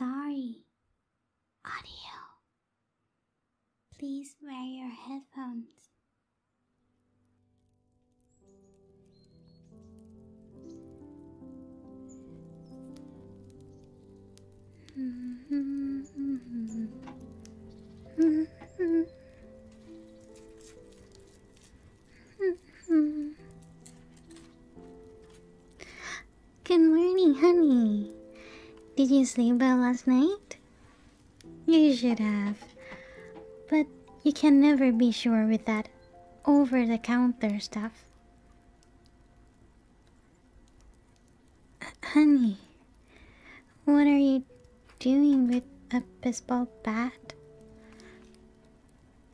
Zorie audio. Please wear your headphones. Good morning, honey. Did you sleep well last night? You should have. But you can never be sure with that over-the-counter stuff. Honey, what are you doing with a baseball bat?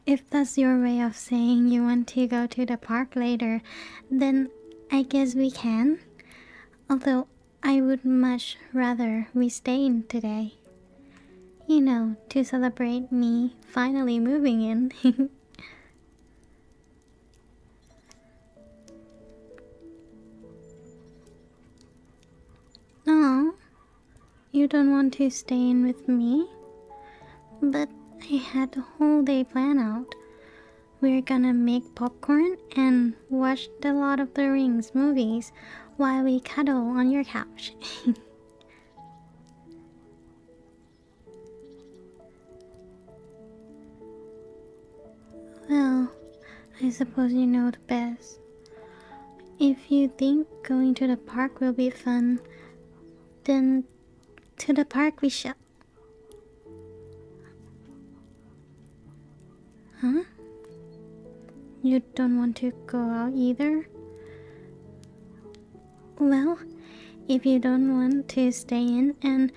If that's your way of saying you want to go to the park later, then I guess we can. Although I would much rather we stay in today. You know, to celebrate me finally moving in. Oh, you don't want to stay in with me? But I had the whole day planned out. We're gonna make popcorn and watch the Lord of the Rings movies while we cuddle on your couch. Well, I suppose you know the best. If you think going to the park will be fun, then to the park we shall. Huh? You don't want to go out either? Well, if you don't want to stay in and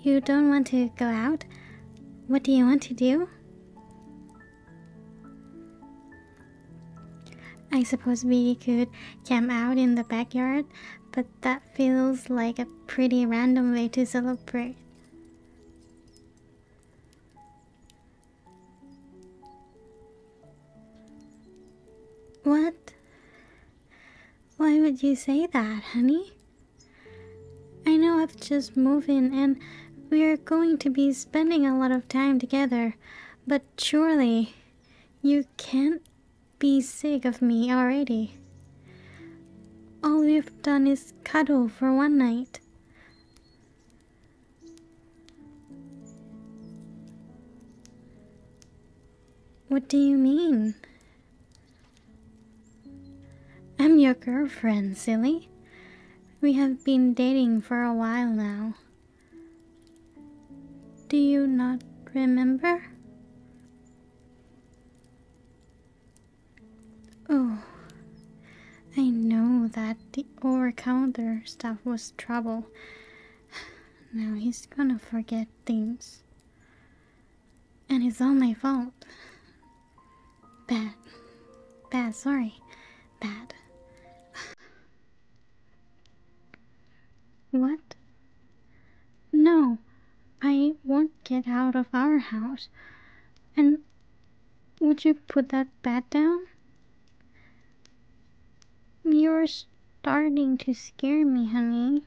you don't want to go out, what do you want to do? I suppose we could camp out in the backyard, but that feels like a pretty random way to celebrate. What? Why would you say that, honey? I know I've just moved in and we're going to be spending a lot of time together, but surely you can't be sick of me already. All we've done is cuddle for one night. What do you mean? I'm your girlfriend, silly. We have been dating for a while now. Do you not remember? Oh, I know that the over-counter stuff was trouble. Now he's gonna forget things. And it's all my fault. Bad, sorry. Bad. What? No, I won't get out of our house. And would you put that bat down? You're starting to scare me, honey.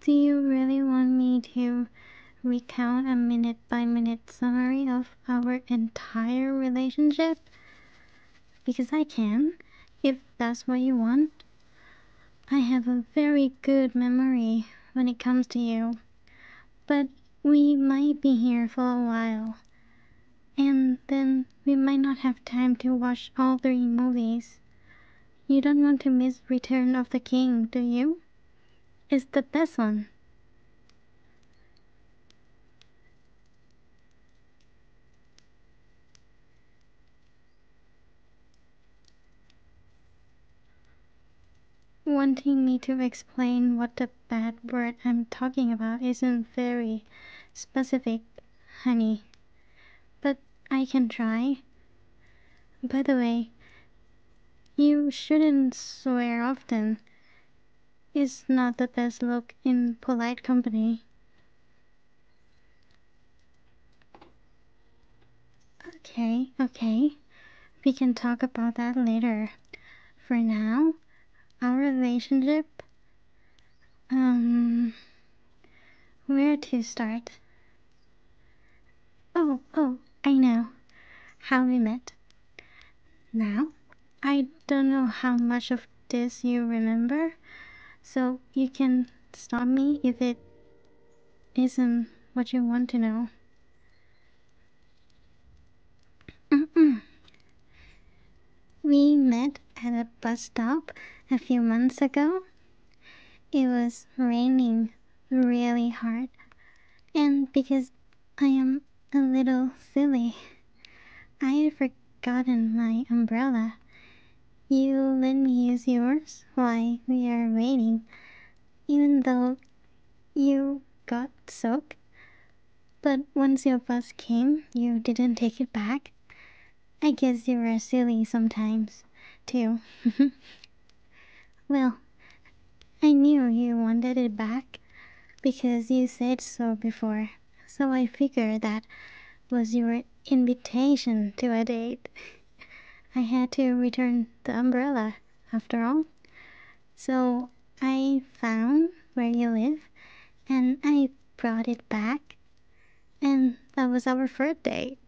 Do you really want me to recount a minute-by-minute summary of our entire relationship? Because I can, if that's what you want. I have a very good memory when it comes to you. But we might be here for a while. And then we might not have time to watch all 3 movies. You don't want to miss Return of the King, do you? It's the best one. Wanting me to explain what the bad word I'm talking about isn't very specific, honey. But I can try. By the way, you shouldn't swear often. It's not the best look in polite company. Okay. we can talk about that later. For now, our relationship, where to start? Oh, I know. How we met. Now, I don't know how much of this you remember, so you can stop me if it isn't what you want to know. We met at a bus stop a few months ago. It was raining really hard, and because I am a little silly, I had forgotten my umbrella. You let me use yours while we are waiting, even though you got soaked. But once your bus came, you didn't take it back. I guess you were silly sometimes, too. Well, I knew you wanted it back because you said so before, so I figured that was your invitation to a date. I had to return the umbrella, after all. So I found where you live, and I brought it back, and that was our first date.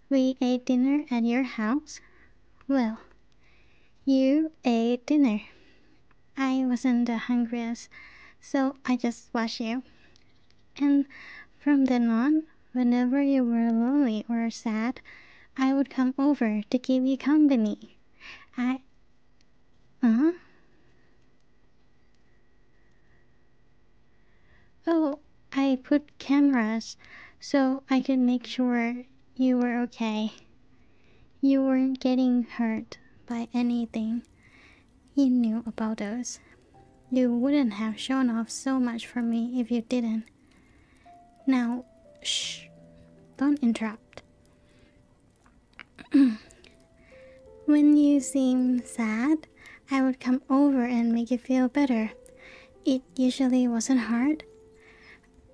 We ate dinner at your house. Well, you ate dinner. I wasn't the hungriest, so I just watched you. And from then on, whenever you were lonely or sad, I would come over to give you company. I... Huh? Oh, I put cameras so I could make sure you were okay. You weren't getting hurt by anything. You knew about those. You wouldn't have shown off so much for me if you didn't. Now, shh, don't interrupt. When you seem sad, I would come over and make you feel better. It usually wasn't hard.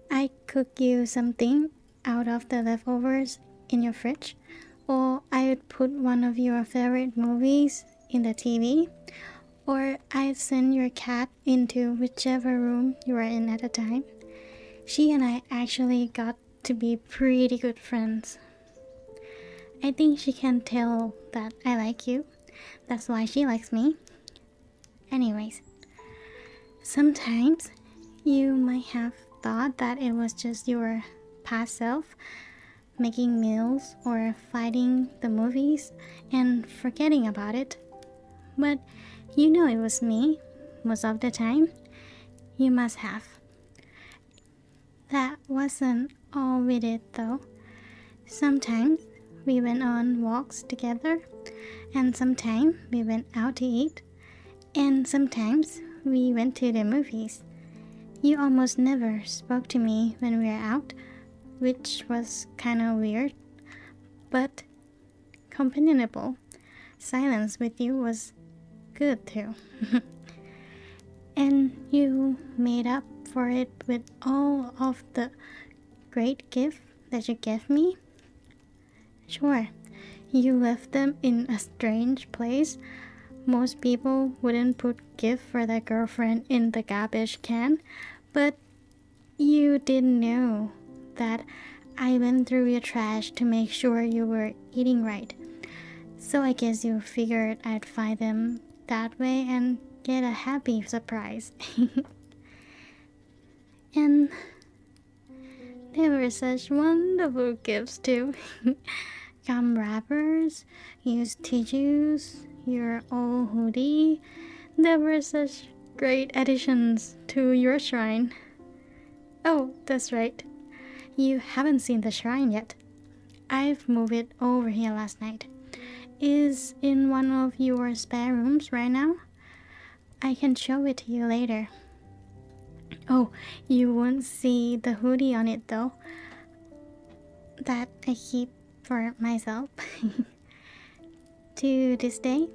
I cook you something out of the leftovers in your fridge, or I would put one of your favorite movies in the TV, or I'd send your cat into whichever room you were in at the time. She and I actually got to be pretty good friends. I think she can tell that I like you. That's why she likes me. Anyways, sometimes you might have thought that it was just your past self making meals or fighting the movies and forgetting about it. But you know it was me most of the time. You must have. That wasn't all we did though. Sometimes we went on walks together, and sometimes we went out to eat, and sometimes we went to the movies. You almost never spoke to me when we were out, which was kinda weird, but companionable. Silence with you was good too. And you made up for it with all of the great gifts that you gave me. Sure, you left them in a strange place. Most people wouldn't put gift for their girlfriend in the garbage can, but you didn't know that I went through your trash to make sure you were eating right. So I guess you figured I'd find them that way and get a happy surprise. And they were such wonderful gifts too. Gum wrappers, used tissues, your old hoodie. They were such great additions to your shrine. Oh, that's right. You haven't seen the shrine yet. I've moved it over here last night. It's in one of your spare rooms right now. I can show it to you later. Oh, you won't see the hoodie on it though. That I keep for myself. To this day,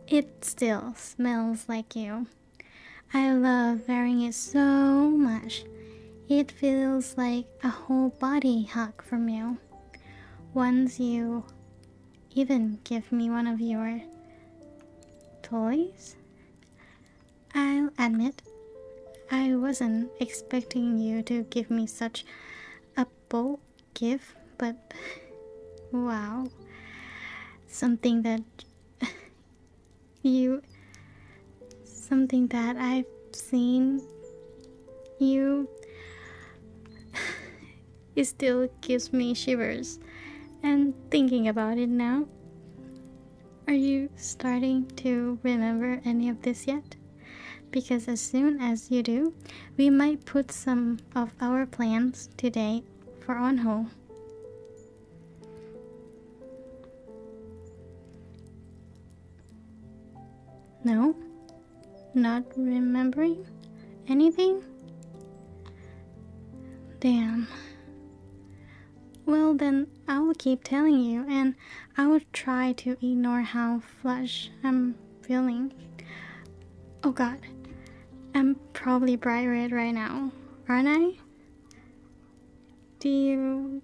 it still smells like you. I love wearing it so much. It feels like a whole body hug from you. Once you even give me one of your toys? I'll admit, I wasn't expecting you to give me such a bold gift, but wow. Something that I've seen you, it still gives me shivers. And thinking about it now, are you starting to remember any of this yet? Because as soon as you do, we might put some of our plans today for on hold. No? Not remembering anything? Damn. Well then, I will keep telling you, and I will try to ignore how flushed I'm feeling. Oh god, I'm probably bright red right now, aren't I? Do you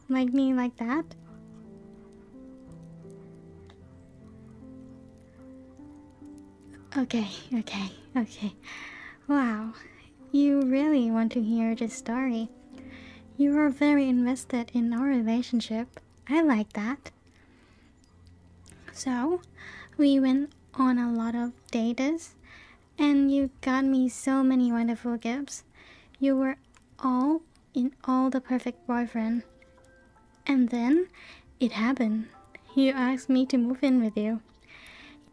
like me like that? Okay. Wow, you really want to hear this story. You are very invested in our relationship. I like that. So, we went on a lot of dates, and you got me so many wonderful gifts. You were all the perfect boyfriend. And then, it happened. You asked me to move in with you.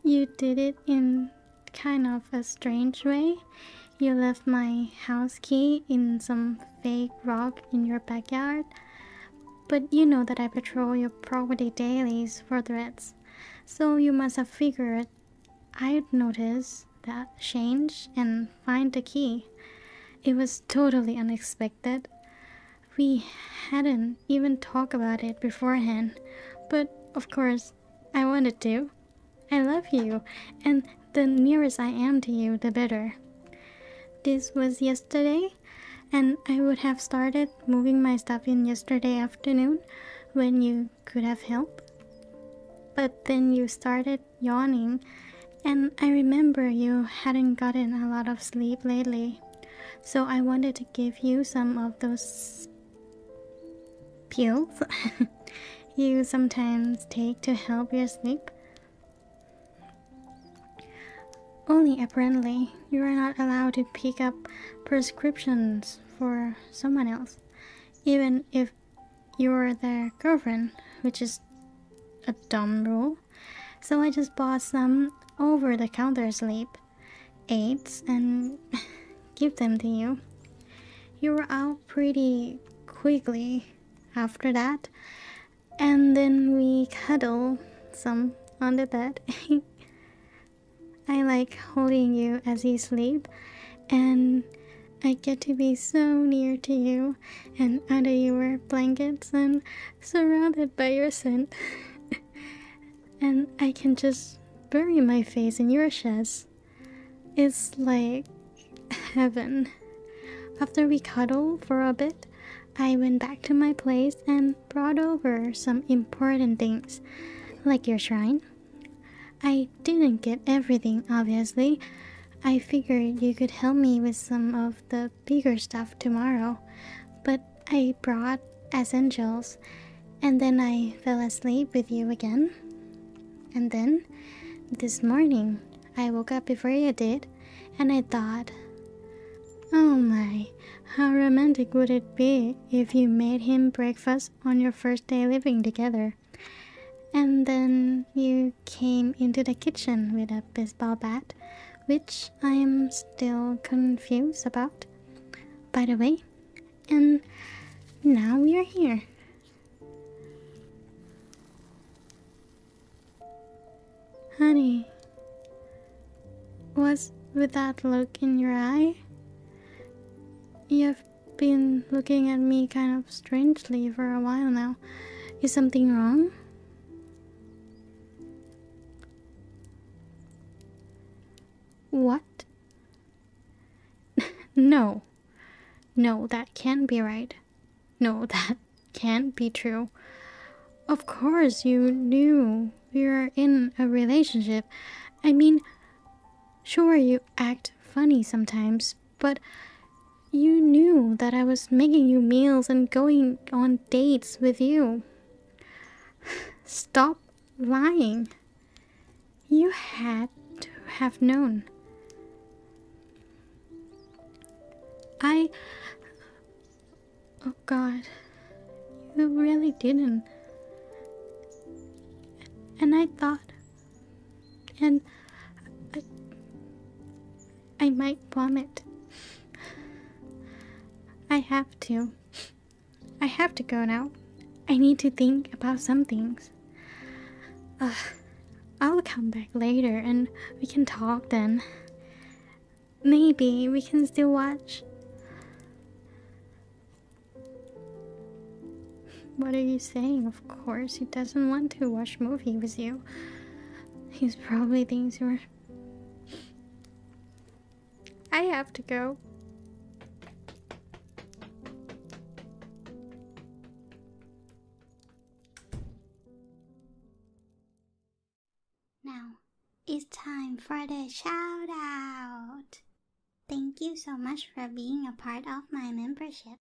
You did it in kind of a strange way. You left my house key in some fake rock in your backyard. But you know that I patrol your property dailies for threats. So you must have figured I'd notice that change and find the key. It was totally unexpected. We hadn't even talked about it beforehand. But of course, I wanted to. I love you, and the nearest I am to you, the better. This was yesterday, and I would have started moving my stuff in yesterday afternoon when you could have helped. But then you started yawning, and I remember you hadn't gotten a lot of sleep lately. So I wanted to give you some of those pills you sometimes take to help you sleep. Only apparently, you are not allowed to pick up prescriptions for someone else, even if you're their girlfriend, which is a dumb rule. So I just bought some over-the-counter sleep aids and give them to you. You were out pretty quickly after that, and then we cuddled some on the bed. I like holding you as you sleep, and I get to be so near to you and under your blankets and surrounded by your scent. And I can just bury my face in your chest. It's like heaven. After we cuddled for a bit, I went back to my place and brought over some important things, like your shrine. I didn't get everything, obviously. I figured you could help me with some of the bigger stuff tomorrow, but I brought essentials, and then I fell asleep with you again. And then, this morning, I woke up before you did, and I thought, oh my, how romantic would it be if you made him breakfast on your first day living together? And then you came into the kitchen with a baseball bat, which I am still confused about, by the way. And now we are here. Honey, what's with that look in your eye? You've been looking at me kind of strangely for a while now. Is something wrong? What? No, that can't be right. No, that can't be true. Of course you knew we were in a relationship. I mean, sure you act funny sometimes, but you knew that I was making you meals and going on dates with you. Stop lying. You had to have known. Oh God, you really didn't. And I thought, and I might vomit. I have to. I have to go now. I need to think about some things. I'll come back later and we can talk then. Maybe we can still watch. What are you saying? Of course, he doesn't want to watch movie with you. He probably thinks you're... I have to go. Now, it's time for the shout out. Thank you so much for being a part of my membership.